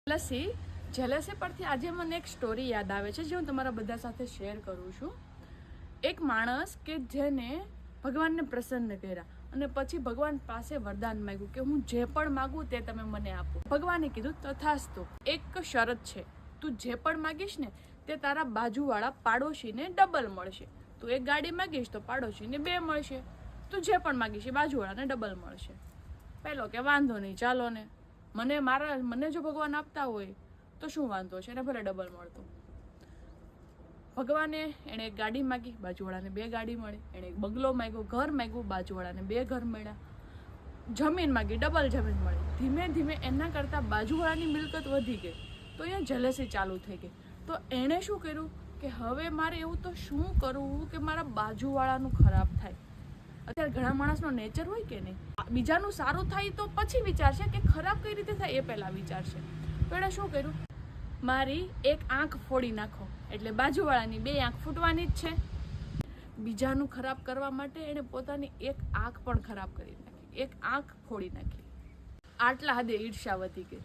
Jealousy પરથી આજે મને એક સ્ટોરી યાદ આવે છે જે હું તમારા બધા સાથે શેર કરું છું. એક માણસ કે જેને ભગવાનને પ્રસન્ન કર્યા અને પછી ભગવાન પાસે વરદાન માંગ્યું કે હું જે પણ માગું તે તમે મને આપો. ભગવાને કીધું તથાસ્તુ, એક શરત છે, તું જે પણ માગીશ ને તે તારા બાજુવાળા પાડોશીને ડબલ મળશે. તું એક ગાડી માગીશ તો પાડોશીને 2 મળશે. તું જે પણ માગીશ એ બાજુવાળાને ડબલ મળશે. પહેલો કે વાંધો નહીં, ચાલો ને, મને જો ભગવાન આપતા હોય તો શું વાંધો છે, એને ભલે ડબલ મળતો. ભગવાને એણે એક ગાડી માગી, બાજુવાળાને 2 ગાડી મળી. એણે એક બંગલો માગ્યો, ઘર માગ્યું, બાજુવાળાને 2 ઘર મળ્યા. જમીન માગી, ડબલ જમીન મળી. ધીમે ધીમે એના કરતાં બાજુવાળાની મિલકત વધી ગઈ તો અહીંયા જેલસી ચાલુ થઈ ગઈ. તો એણે શું કર્યું કે હવે મારે એવું તો શું કરવું કે મારા બાજુવાળાનું ખરાબ થાય. અત્યારે ઘણા માણસનો નેચર હોય કે નહીં, બીજાનું સારું થાય તો પછી વિચારશે કે ખરાબ કઈ રીતે થાય એ પહેલાં વિચારશે. તો એણે શું કર્યું, મારી એક આંખ ફોડી નાખો એટલે બાજુવાળાની 2 આંખ ફૂટવાની જ છે. બીજાનું ખરાબ કરવા માટે એણે પોતાની એક આંખ પણ ખરાબ કરી નાખી, એક આંખ ફોડી નાખી. આટલા હદે ઈર્ષ્યા વધી ગઈ.